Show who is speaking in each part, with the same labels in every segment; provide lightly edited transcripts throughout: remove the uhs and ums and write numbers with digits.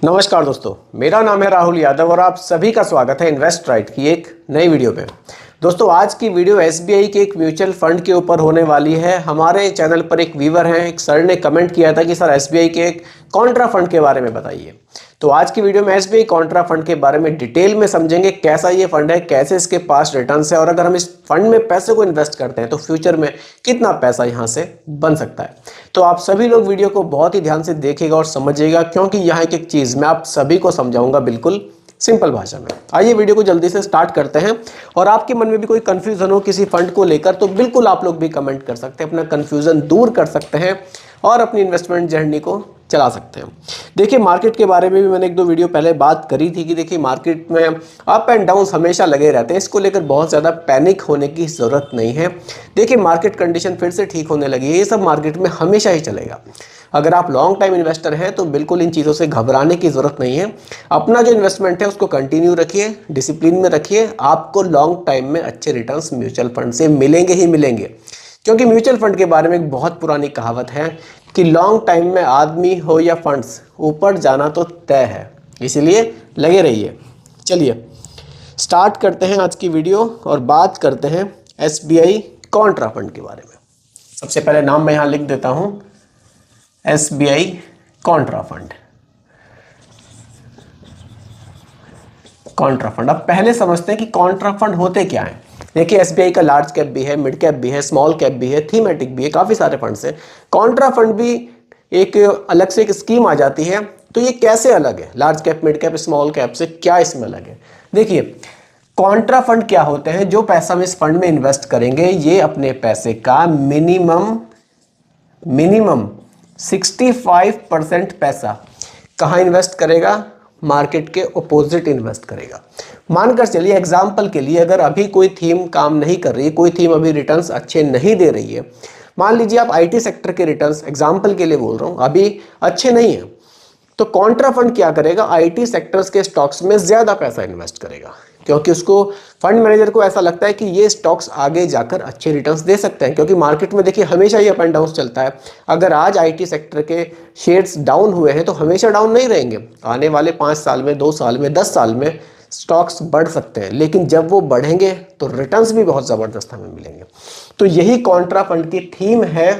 Speaker 1: नमस्कार दोस्तों, मेरा नाम है राहुल यादव और आप सभी का स्वागत है इन्वेस्ट राइट की एक नई वीडियो पे। दोस्तों, आज की वीडियो एसबीआई के एक म्यूचुअल फंड के ऊपर होने वाली है। हमारे चैनल पर एक व्यूअर हैं, एक सर ने कमेंट किया था कि सर एसबीआई के एक कॉन्ट्रा फंड के बारे में बताइए। तो आज की वीडियो में एसबीआई कॉन्ट्रा फंड के बारे में डिटेल में समझेंगे, कैसा ये फंड है, कैसे इसके पास रिटर्न्स है और अगर हम इस फंड में पैसे को इन्वेस्ट करते हैं तो फ्यूचर में कितना पैसा यहाँ से बन सकता है। तो आप सभी लोग वीडियो को बहुत ही ध्यान से देखिएगा और समझिएगा, क्योंकि यहाँ एक चीज़ मैं आप सभी को समझाऊंगा बिल्कुल सिंपल भाषा में। आइए वीडियो को जल्दी से स्टार्ट करते हैं। और आपके मन में भी कोई कंफ्यूजन हो किसी फंड को लेकर तो बिल्कुल आप लोग भी कमेंट कर सकते हैं, अपना कंफ्यूजन दूर कर सकते हैं और अपनी इन्वेस्टमेंट जर्नी को चला सकते हैं। देखिए, मार्केट के बारे में भी मैंने एक दो वीडियो पहले बात करी थी कि देखिए मार्केट में अप एंड डाउन हमेशा लगे रहते हैं, इसको लेकर बहुत ज़्यादा पैनिक होने की ज़रूरत नहीं है। देखिए, मार्केट कंडीशन फिर से ठीक होने लगी है, ये सब मार्केट में हमेशा ही चलेगा। अगर आप लॉन्ग टाइम इन्वेस्टर हैं तो बिल्कुल इन चीज़ों से घबराने की ज़रूरत नहीं है। अपना जो इन्वेस्टमेंट है उसको कंटिन्यू रखिए, डिसिप्लिन में रखिए, आपको लॉन्ग टाइम में अच्छे रिटर्न्स म्यूचुअल फंड से मिलेंगे ही मिलेंगे। क्योंकि म्यूचुअल फंड के बारे में एक बहुत पुरानी कहावत है कि लॉन्ग टाइम में आदमी हो या फंड्स, ऊपर जाना तो तय है, इसलिए लगे रहिए। चलिए स्टार्ट करते हैं आज की वीडियो और बात करते हैं एसबीआई कॉन्ट्रा फंड के बारे में। सबसे पहले नाम मैं यहाँ लिख देता हूँ, SBI Contra fund. Contra fund, अब पहले समझते हैं कि कॉन्ट्रा फंड होते क्या हैं। देखिए, एसबीआई का लार्ज कैप भी है, मिड कैप भी है, स्मॉल कैप भी है, थीमेटिक भी है, काफ़ी सारे फंड्स हैं। कॉन्ट्रा फंड भी एक अलग से एक स्कीम आ जाती है। तो ये कैसे अलग है large cap, mid cap, small cap से, क्या इसमें अलग है? देखिए, कॉन्ट्रा फंड क्या होते हैं? जो पैसा हम इस फंड में इन्वेस्ट करेंगे ये अपने पैसे का मिनिमम 65% पैसा कहाँ इन्वेस्ट करेगा? मार्केट के ऑपोजिट इन्वेस्ट करेगा। मानकर चलिए एग्जाम्पल के लिए, अगर अभी कोई थीम काम नहीं कर रही है, कोई थीम अभी रिटर्न्स अच्छे नहीं दे रही है, मान लीजिए आप आईटी सेक्टर के रिटर्न्स, एग्जाम्पल के लिए बोल रहा हूँ, अभी अच्छे नहीं है, तो कॉन्ट्रा फंड क्या करेगा? आईटी सेक्टर्स के स्टॉक्स में ज़्यादा पैसा इन्वेस्ट करेगा, क्योंकि उसको फंड मैनेजर को ऐसा लगता है कि ये स्टॉक्स आगे जाकर अच्छे रिटर्न्स दे सकते हैं। क्योंकि मार्केट में देखिए हमेशा ही अप एंड डाउन चलता है। अगर आज आईटी सेक्टर के शेयर्स डाउन हुए हैं तो हमेशा डाउन नहीं रहेंगे। आने वाले 5 साल में, 2 साल में, 10 साल में स्टॉक्स बढ़ सकते हैं, लेकिन जब वो बढ़ेंगे तो रिटर्न्स भी बहुत ज़बरदस्त हमें मिलेंगे। तो यही कॉन्ट्रा फंड की थीम है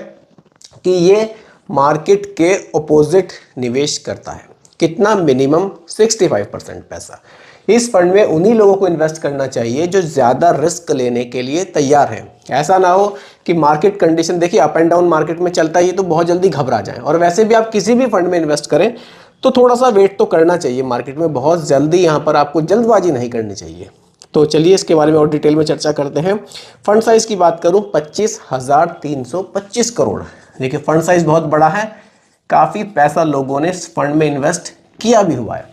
Speaker 1: कि ये मार्केट के ऑपोजिट निवेश करता है। कितना? मिनिमम 65% पैसा। इस फंड में उन्हीं लोगों को इन्वेस्ट करना चाहिए जो ज़्यादा रिस्क लेने के लिए तैयार हैं। ऐसा ना हो कि मार्केट कंडीशन, देखिए अप एंड डाउन मार्केट में चलता है, ये तो बहुत जल्दी घबरा जाएं। और वैसे भी आप किसी भी फंड में इन्वेस्ट करें तो थोड़ा सा वेट तो करना चाहिए मार्केट में, बहुत जल्दी यहाँ पर आपको जल्दबाजी नहीं करनी चाहिए। तो चलिए इसके बारे में और डिटेल में चर्चा करते हैं। फंड साइज़ की बात करूँ, 25,325 करोड़। देखिए फंड साइज़ बहुत बड़ा है, काफ़ी पैसा लोगों ने इस फंड में इन्वेस्ट किया भी हुआ है।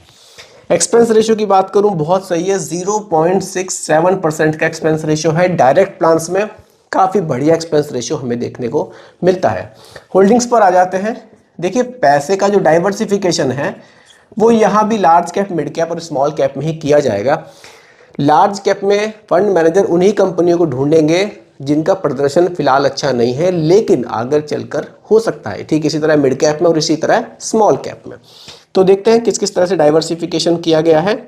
Speaker 1: एक्सपेंस रेशियो की बात करूं, बहुत सही है, 0.67% का एक्सपेंस रेशियो है। डायरेक्ट प्लान्स में काफ़ी बढ़िया एक्सपेंस रेशियो हमें देखने को मिलता है। होल्डिंग्स पर आ जाते हैं। देखिए, पैसे का जो डाइवर्सिफिकेशन है वो यहाँ भी लार्ज कैप, मिड कैप और स्मॉल कैप में ही किया जाएगा। लार्ज कैप में फंड मैनेजर उन्हीं कंपनियों को ढूंढेंगे जिनका प्रदर्शन फिलहाल अच्छा नहीं है, लेकिन आगे चलकर हो सकता है। ठीक इसी तरह मिड कैप में और इसी तरह स्मॉल कैप में। तो देखते हैं किस किस तरह से डाइवर्सिफिकेशन किया गया है।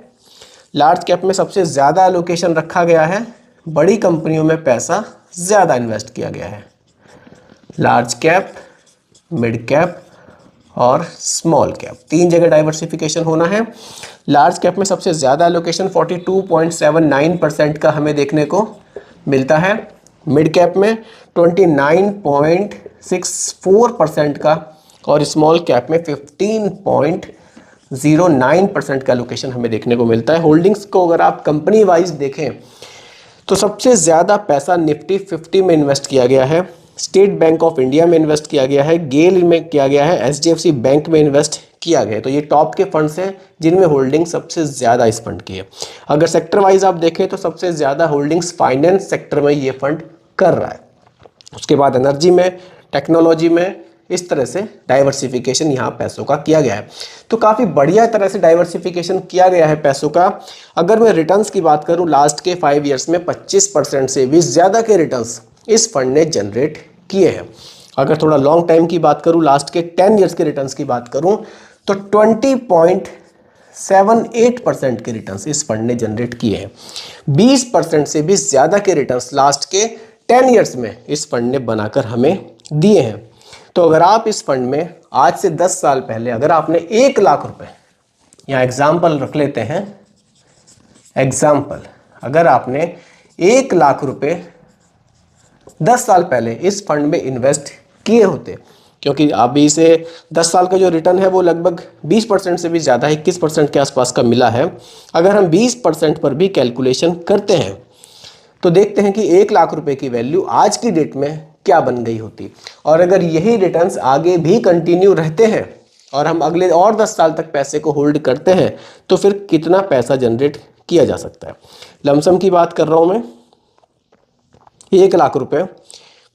Speaker 1: लार्ज कैप में सबसे ज़्यादा एलोकेशन रखा गया है, बड़ी कंपनियों में पैसा ज़्यादा इन्वेस्ट किया गया है। लार्ज कैप, मिड कैप और स्मॉल कैप, 3 जगह डाइवर्सिफिकेशन होना है। लार्ज कैप में सबसे ज़्यादा एलोकेशन 42.79% का हमें देखने को मिलता है। मिड कैप में 29.64% का और स्मॉल कैप में 15.09% का एलोकेशन हमें देखने को मिलता है। होल्डिंग्स को अगर आप कंपनी वाइज देखें तो सबसे ज़्यादा पैसा निफ्टी 50 में इन्वेस्ट किया गया है, स्टेट बैंक ऑफ इंडिया में इन्वेस्ट किया गया है, गेल में किया गया है, एचडीएफसी बैंक में इन्वेस्ट किया गया है। तो ये टॉप के फंड्स हैं जिनमें होल्डिंग सबसे ज़्यादा इस फंड की है। अगर सेक्टर वाइज आप देखें तो सबसे ज़्यादा होल्डिंग्स फाइनेंस सेक्टर में ये फंड कर रहा है। उसके बाद एनर्जी में, टेक्नोलॉजी में, इस तरह से डाइवर्सिफिकेशन यहाँ पैसों का किया गया है। तो काफ़ी बढ़िया तरह से डाइवर्सिफिकेशन किया गया है पैसों का। अगर मैं रिटर्न्स की बात करूँ, लास्ट के 5 ईयर्स में 25% से भी ज़्यादा के रिटर्न्स इस फंड ने जनरेट किए हैं। अगर थोड़ा लॉन्ग टाइम की बात करूँ, लास्ट के 10 ईयर्स के रिटर्न्स की बात करूँ तो 7-8% के रिटर्न्स इस फंड ने जनरेट किए हैं। 20% से भी ज़्यादा के रिटर्न्स लास्ट के 10 ईयर्स में इस फंड ने बनाकर हमें दिए हैं। तो अगर आप इस फंड में आज से 10 साल पहले अगर आपने 1 लाख रुपए, यहाँ एग्जाम्पल रख लेते हैं, एग्जाम्पल, अगर आपने 1 लाख रुपए 10 साल पहले इस फंड में इन्वेस्ट किए होते, क्योंकि अभी से 10 साल का जो रिटर्न है वो लगभग 20% से भी ज़्यादा 21% के आसपास का मिला है। अगर हम 20% पर भी कैलकुलेशन करते हैं तो देखते हैं कि 1 लाख रुपए की वैल्यू आज की डेट में क्या बन गई होती। और अगर यही रिटर्न्स आगे भी कंटिन्यू रहते हैं और हम अगले और 10 साल तक पैसे को होल्ड करते हैं तो फिर कितना पैसा जनरेट किया जा सकता है। लमसम की बात कर रहा हूँ मैं, 1 लाख रुपए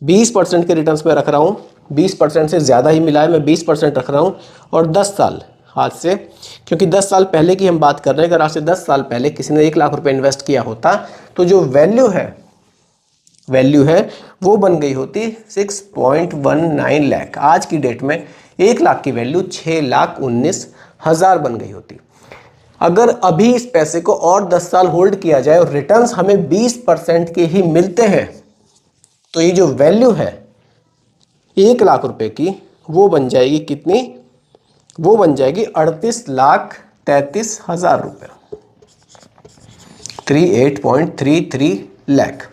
Speaker 1: 20% के रिटर्न्स पे रख रहा हूँ, 20% से ज़्यादा ही मिला है, मैं 20% रख रहा हूँ। और 10 साल आज से, क्योंकि 10 साल पहले की हम बात कर रहे हैं, अगर आज से 10 साल पहले किसी ने 1 लाख रुपए इन्वेस्ट किया होता तो जो वैल्यू है वो बन गई होती 6.19 लाख। आज की डेट में 1 लाख की वैल्यू 6,19,000 बन गई होती। अगर अभी इस पैसे को और 10 साल होल्ड किया जाए और रिटर्न्स हमें 20% के ही मिलते हैं तो ये जो वैल्यू है 1 लाख रुपए की वो बन जाएगी कितनी? वो बन जाएगी 38,33,000 रुपये, 38.33 लाख।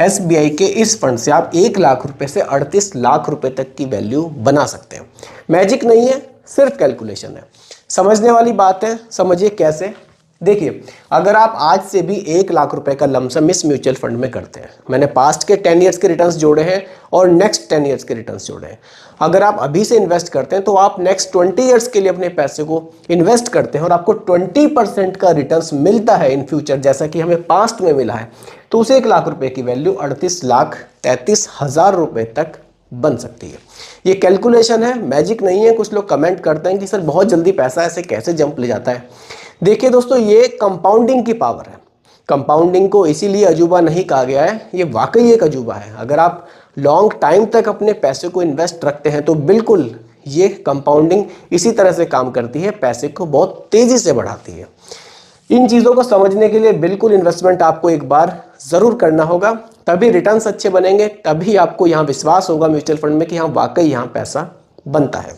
Speaker 1: SBI के इस फंड से आप 1 लाख रुपए से 38 लाख रुपए तक की वैल्यू बना सकते हैं। मैजिक नहीं है, सिर्फ कैलकुलेशन है। समझने वाली बात है, समझिए कैसे। देखिए, अगर आप आज से भी 1 लाख रुपए का लमसम इस म्यूचुअल फंड में करते हैं, मैंने पास्ट के 10 ईयर्स के रिटर्न्स जोड़े हैं और नेक्स्ट 10 ईयर्स के रिटर्न्स जोड़े हैं। अगर आप अभी से इन्वेस्ट करते हैं तो आप नेक्स्ट 20 ईयर्स के लिए अपने पैसे को इन्वेस्ट करते हैं और आपको 20% का रिटर्न्स मिलता है इन फ्यूचर, जैसा कि हमें पास्ट में मिला है, तो उस 1 लाख रुपए की वैल्यू 38,33,000 रुपए तक बन सकती है। ये कैलकुलेशन है, मैजिक नहीं है। कुछ लोग कमेंट करते हैं कि सर बहुत जल्दी पैसा ऐसे कैसे जंप ले जाता है। देखिए दोस्तों, ये कंपाउंडिंग की पावर है। कंपाउंडिंग को इसीलिए अजूबा नहीं कहा गया है, ये वाकई एक अजूबा है। अगर आप लॉन्ग टाइम तक अपने पैसे को इन्वेस्ट रखते हैं तो बिल्कुल ये कंपाउंडिंग इसी तरह से काम करती है, पैसे को बहुत तेज़ी से बढ़ाती है। इन चीज़ों को समझने के लिए बिल्कुल इन्वेस्टमेंट आपको एक बार ज़रूर करना होगा, तभी रिटर्न्स अच्छे बनेंगे, तभी आपको यहाँ विश्वास होगा म्यूचुअल फंड में कि हाँ वाकई यहाँ पैसा बनता है।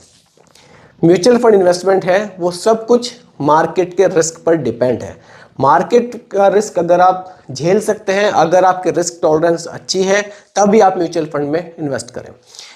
Speaker 1: म्यूचुअल फंड इन्वेस्टमेंट है वो सब कुछ मार्केट के रिस्क पर डिपेंड है। मार्केट का रिस्क अगर आप झेल सकते हैं, अगर आपके रिस्क टॉलरेंस अच्छी है, तभी आप म्यूचुअल फंड में इन्वेस्ट करें।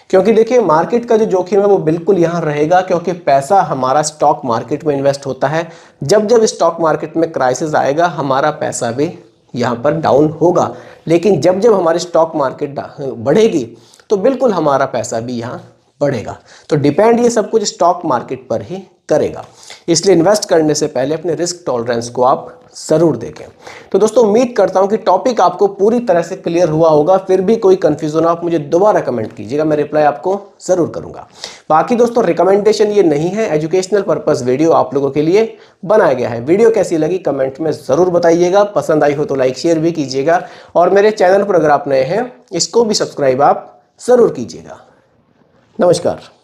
Speaker 1: क्योंकि देखिए, मार्केट का जो जोखिम है वो बिल्कुल यहाँ रहेगा, क्योंकि पैसा हमारा स्टॉक मार्केट में इन्वेस्ट होता है। जब जब स्टॉक मार्केट में क्राइसिस आएगा हमारा पैसा भी यहाँ पर डाउन होगा, लेकिन जब जब हमारी स्टॉक मार्केट बढ़ेगी तो बिल्कुल हमारा पैसा भी यहाँ बढ़ेगा। तो डिपेंड ये सब कुछ स्टॉक मार्केट पर ही करेगा। इसलिए इन्वेस्ट करने से पहले अपने रिस्क टॉलरेंस को आप ज़रूर देखें। तो दोस्तों, उम्मीद करता हूं कि टॉपिक आपको पूरी तरह से क्लियर हुआ होगा। फिर भी कोई कंफ्यूजन हो आप मुझे दोबारा कमेंट कीजिएगा, मैं रिप्लाई आपको ज़रूर करूंगा। बाकी दोस्तों, रिकमेंडेशन ये नहीं है, एजुकेशनल पर्पस वीडियो आप लोगों के लिए बनाया गया है। वीडियो कैसी लगी कमेंट में ज़रूर बताइएगा, पसंद आई हो तो लाइक शेयर भी कीजिएगा, और मेरे चैनल पर अगर आप नए हैं इसको भी सब्सक्राइब आप ज़रूर कीजिएगा। नमस्कार।